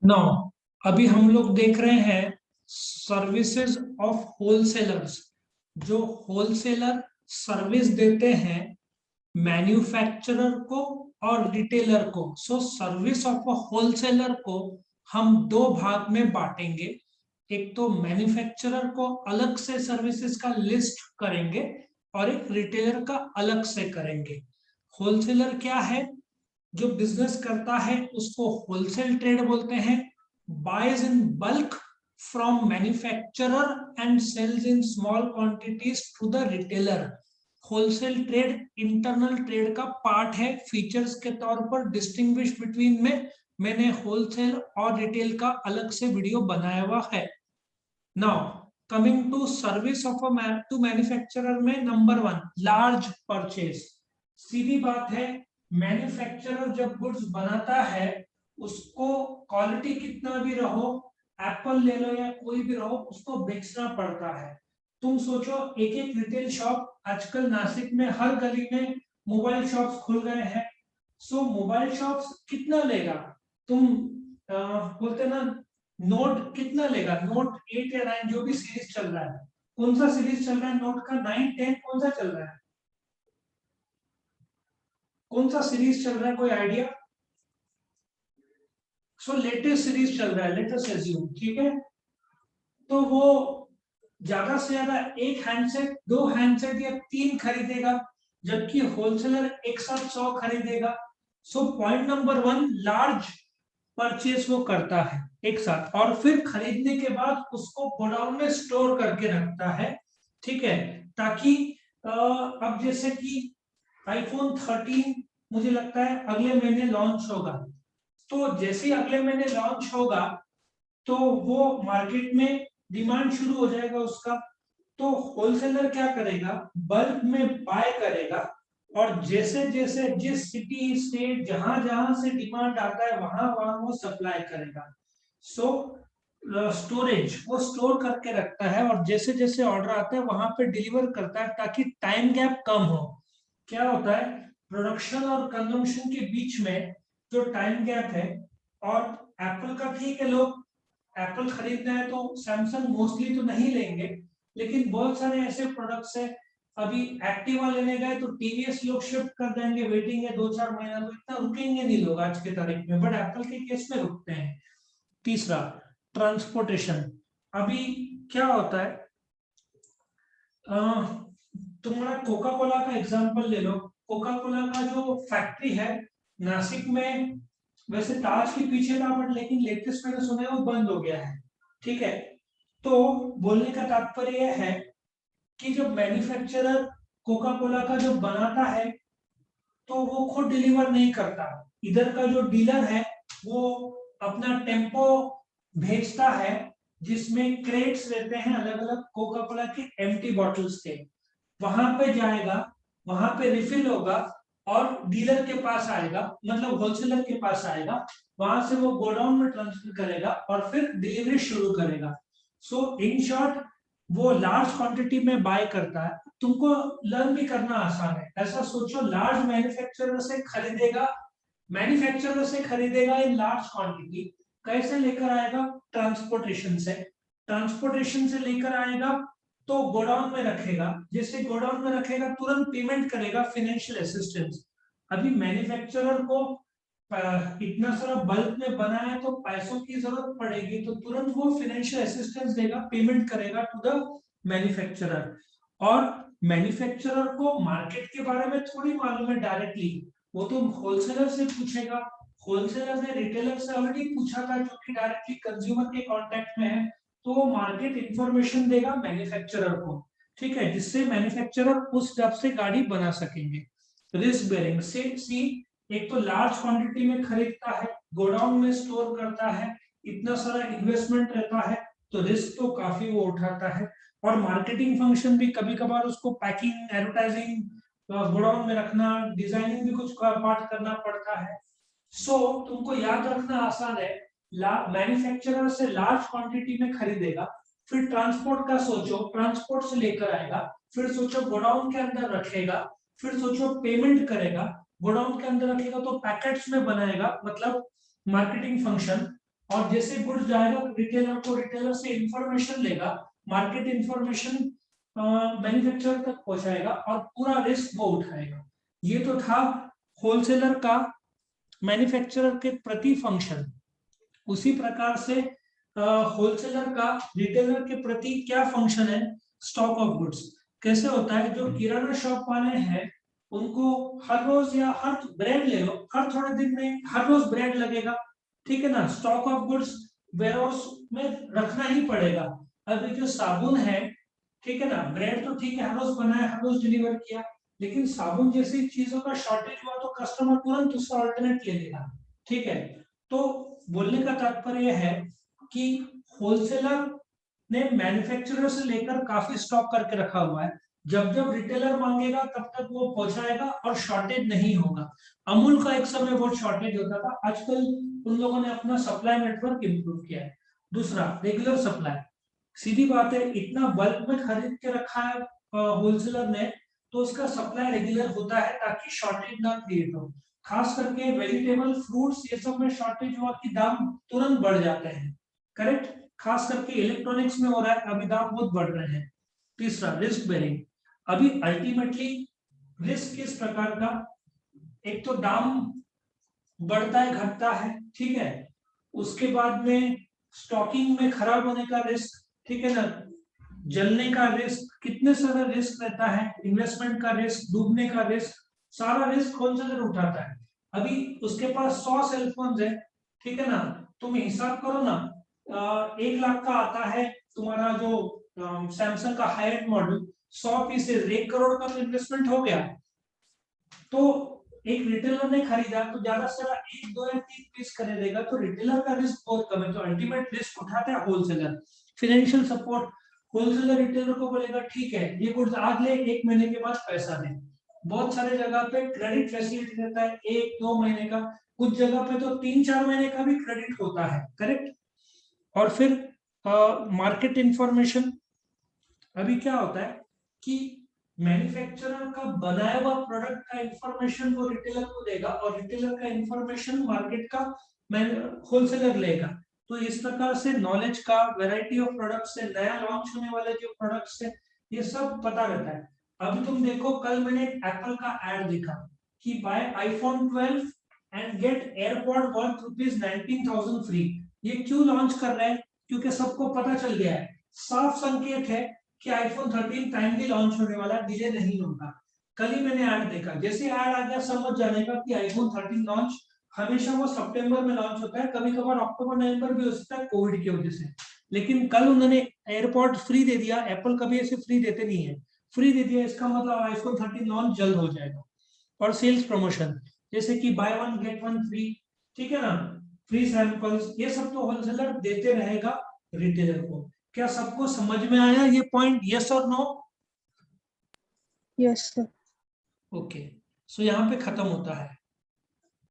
नौ, अभी हम लोग देख रहे हैं सर्विसेज ऑफ होलसेलर्स। जो होलसेलर सर्विस देते हैं मैन्युफैक्चरर को और रिटेलर को। So service of a wholesaler को हम दो भाग में बांटेंगे। एक तो मैन्युफैक्चरर को अलग से सर्विसेज का लिस्ट करेंगे और एक रिटेलर का अलग से करेंगे। होलसेलर क्या है? जो बिजनेस करता है उसको होलसेल ट्रेड बोलते हैं। Buys in bulk from manufacturer and sells in small quantities to the retailer. Wholesale trade internal trade का पार्ट है। फीचर्स के तौर पर डिस्टिंग्विश बिटवीन में मैंने होलसेल और रिटेल का अलग से वीडियो बनाया हुआ है। Now coming to service of to manufacturer में नंबर वन, लार्ज परचेज। सीधी बात है, मैन्युफैक्चरर जब गुड्स बनाता है उसको क्वालिटी कितना भी रहो, एप्पल ले लो या कोई भी रहो, उसको बेचना पड़ता है। तुम सोचो, एक एक रिटेल शॉप आजकल नासिक में हर गली में मोबाइल शॉप्स खुल गए हैं। सो मोबाइल शॉप्स कितना लेगा? तुम बोलते ना, नोट कितना लेगा? नोट 8 या 9 जो भी सीरीज चल रहा है, कौन सा सीरीज चल रहा है नोट का? 9, 10 कौन सा चल रहा है? कौन सा सीरीज चल रहा है, कोई आइडिया? सो लेटेस्ट सीरीज चल रहा है, लेटेस्ट एज्यूम, ठीक है। तो वो ज्यादा से ज्यादा एक हैंडसेट, दो हैंडसेट या तीन खरीदेगा, जबकि होलसेलर एक साथ 100 खरीदेगा। So point number one, large purchase वो करता है एक साथ और फिर खरीदने के बाद उसको गोडाउन में स्टोर करके रखता है, ठीक है। ताकि अब जैसे कि आईफोन 13 मुझे लगता है अगले महीने लॉन्च होगा। तो जैसे ही अगले महीने लॉन्च होगा तो वो मार्केट में डिमांड शुरू हो जाएगा उसका। तो होलसेलर क्या करेगा? बल्क में बाय करेगा और जैसे जैसे जिस सिटी स्टेट जहां जहां से डिमांड आता है वहां वहां वो सप्लाई करेगा। सो स्टोरेज वो स्टोर करके रखता है और जैसे जैसे ऑर्डर आता है वहां पे डिलीवर करता है ताकि टाइम गैप कम हो। क्या होता है, प्रोडक्शन और कंजम्पशन के बीच में जो टाइम गैप है, और एप्पल का ठीक है, लोग एप्पल खरीदना है तो सैमसंग मोस्टली तो नहीं लेंगे, लेकिन बहुत सारे ऐसे प्रोडक्ट्स है। अभी एक्टिवा लेने गए तो टीवीएस लोग शिफ्ट कर देंगे, वेटिंग है 2-4 महीना, तो इतना रुकेंगे नहीं लोग आज के तारीख में, बट एप्पल के केस में रुकते हैं। तीसरा, ट्रांसपोर्टेशन। अभी क्या होता है, तुम्हारा कोका कोला का एग्जांपल ले लो। कोका कोला का जो फैक्ट्री है नासिक में, वैसे ताज के पीछे था बट लेकिन लेटेस्ट मैंने सुना है वो बंद हो गया है, ठीक है। तो बोलने का तात्पर्य यह है कि जब मैन्युफैक्चरर कोका कोला का जो बनाता है तो वो खुद डिलीवर नहीं करता। इधर का जो डीलर है वो अपना टेम्पो भेजता है जिसमें क्रेट्स रहते हैं अलग अलग कोका कोला के एम्प्टी बॉटल्स के। वहां पे जाएगा, वहां पे रिफिल होगा और डीलर के पास आएगा, मतलब होलसेलर के पास आएगा। वहां से वो गोडाउन में ट्रांसफर करेगा और फिर डिलीवरी शुरू करेगा। सो इन शॉर्ट, वो लार्ज क्वांटिटी में बाय करता है। तुमको लर्न भी करना आसान है। ऐसा सोचो, लार्ज मैन्युफैक्चरर से खरीदेगा इन लार्ज क्वांटिटी। कैसे लेकर आएगा? ट्रांसपोर्टेशन से। ट्रांसपोर्टेशन से लेकर आएगा तो गोडाउन में रखेगा। जैसे गोडाउन में रखेगा तुरंत पेमेंट करेगा, फाइनेंशियल असिस्टेंस। अभी मैन्युफैक्चरर को इतना सारा बल्क में बना है तो पैसों की जरूरत पड़ेगी, तो तुरंत वो फाइनेंशियल असिस्टेंस देगा, पेमेंट करेगा टू द मैन्युफैक्चरर। और मैन्युफैक्चरर को मार्केट के बारे में थोड़ी मालूम है डायरेक्टली, वो तो होलसेलर से पूछेगा। होलसेलर ने रिटेलर से ऑलरेडी पूछा था जो कि डायरेक्टली कंज्यूमर के कांटेक्ट में है, तो वो मार्केट इंफॉर्मेशन देगा मैन्युफैक्चरर को, ठीक है, जिससे मैन्युफैक्चरर उस हिसाब से गाड़ी बना सकेंगे। रिस्क बेरिंग से सी, एक तो लार्ज क्वांटिटी में खरीदता है, गोडाउन में स्टोर करता है, इतना सारा इन्वेस्टमेंट रहता है, तो रिस्क तो काफी वो उठाता है। और मार्केटिंग फंक्शन भी कभी कभार उसको पैकिंग, एडवर्टाइजिंग, गोडाउन में रखना, डिजाइनिंग भी कुछ पार्ट करना पड़ता है। सो तुमको याद रखना आसान है, मैन्युफैक्चरर से लार्ज क्वांटिटी में खरीदेगा, फिर ट्रांसपोर्ट का सोचो, ट्रांसपोर्ट से लेकर आएगा, फिर सोचो गोडाउन के अंदर रखेगा, फिर सोचो पेमेंट करेगा, गोडाउन के अंदर रखेगा तो पैकेट्स में बनाएगा, मतलब मार्केटिंग फंक्शन, और जैसे गुड्स जाएगा रिटेलर को, रिटेलर से इंफॉर्मेशन लेगा, मार्केट इंफॉर्मेशन मैन्युफैक्चरर तक पहुंचाएगा और पूरा रिस्क वो उठाएगा। ये तो था होलसेलर का मैन्युफैक्चरर के प्रति फंक्शन। उसी प्रकार से होलसेलर का रिटेलर के प्रति क्या फंक्शन है, स्टॉक ऑफ गुड्स। कैसे होता है, जो किराना शॉप वाले हैं उनको हर रोज या हर ब्रेड ले लो, हर थोड़े दिन में हर रोज ब्रेड लगेगा, ठीक है ना, स्टॉक ऑफ गुड्स वेयरहाउस में रखना ही पड़ेगा। अभी जो साबुन है, ठीक है ना, ब्रेड तो ठीक है हर रोज बनाया हर रोज डिलीवर किया, लेकिन साबुन जैसी चीजों का शॉर्टेज हुआ तो कस्टमर तुरंत उसका ऑल्टरनेट ले लेगा, ठीक है। तो बोलने का तात्पर्य है कि होलसेलर ने मैन्युफैक्चरर से लेकर काफी स्टॉक करके रखा हुआ है, जब जब रिटेलर मांगेगा तब तक वो पहुंचाएगा और शॉर्टेज नहीं होगा। अमूल का एक समय बहुत शॉर्टेज होता था, आजकल उन लोगों ने अपना सप्लाई नेटवर्क इंप्रूव किया है। दूसरा, रेगुलर सप्लाई। सीधी बात है, इतना बल्क में खरीद के रखा है होलसेलर ने, तो उसका सप्लाई रेगुलर होता है ताकि शॉर्टेज ना क्रिएट हो। खास करके वेजिटेबल, फ्रूट्स, ये सब में शॉर्टेज हुआ कि दाम तुरंत बढ़ जाते हैं, करेक्ट। खास करके इलेक्ट्रॉनिक्स में हो रहा है, अभी दाम बहुत बढ़ रहे हैं। तीसरा, रिस्क बेरिंग। अभी अल्टीमेटली रिस्क किस प्रकार का, एक तो दाम बढ़ता है घटता है, ठीक है, उसके बाद में स्टॉकिंग में खराब होने का रिस्क, ठीक है ना, जलने का रिस्क, कितने सारे रिस्क रहता है, इन्वेस्टमेंट का रिस्क, डूबने का रिस्क, सारा रिस्क होलसेलर उठाता है। अभी उसके पास 100 सेलफोन है, ठीक है ना, तुम हिसाब करो ना, 1 लाख का आता है तुम्हारा जो सैमसंग का high and model, 100 pieces 1 crore का तो इन्वेस्टमेंट हो गया। तो एक रिटेलर ने खरीदा तो ज्यादा से ज्यादा 1, 2 या 3 पीस खरीदेगा, तो रिटेलर का रिस्क बहुत कम है, तो अल्टीमेट रिस्क उठाता है wholesaler. Financial support, wholesaler retailer को बोलेगा ठीक है ये गुड्स आज ले, 1 महीने के बाद पैसा दे। बहुत सारे जगह पे क्रेडिट फैसिलिटी रहता है 1-2 महीने का, कुछ जगह पे तो 3-4 महीने का भी क्रेडिट होता है, करेक्ट। और फिर मार्केट इंफॉर्मेशन। अभी क्या होता है कि मैन्युफैक्चरर का बनाया हुआ प्रोडक्ट का इंफॉर्मेशन वो रिटेलर को देगा और रिटेलर का इंफॉर्मेशन मार्केट का होलसेलर लेगा। तो इस प्रकार से नॉलेज का, वैरायटी ऑफ प्रोडक्ट्स से, नया लॉन्च होने वाले जो प्रोडक्ट्स है, ये सब पता रहता है। अभी तुम देखो, कल मैंने एप्पल का एड देखा कि buy iPhone 12 and get AirPod worth ₹19,000 free. ये क्यों लॉन्च कर रहे हैं, क्योंकि सबको पता चल गया है, साफ संकेत है कि आईफोन 13 टाइमली लॉन्च होने वाला, डिले नहीं होगा। कल ही मैंने ऐड देखा, जैसे ऐड आ गया समझ जाने का कि आईफोन 13 लॉन्च हमेशा वो सितंबर में लॉन्च होता है, कभी कभार अक्टूबर नवंबर भी हो सकता है कोविड की वजह से। लेकिन कल उन्होंने एयरपॉड फ्री दे दिया, एप्पल कभी ऐसे फ्री देते नहीं है, फ्री दे दिया, इसका मतलब आईफोन 13 लॉन्च जल्द हो जाएगा। और सेल्स प्रमोशन, जैसे कि बाय 1 गेट 1 फ्री, ठीक है ना, फ्री सैंपल्स, ये सब तो होलसेलर देते रहेगा रिटेलर को। क्या सबको समझ में आया ये पॉइंट, यस और नो? Yes sir. ओके, सो यहाँ पे खत्म होता है।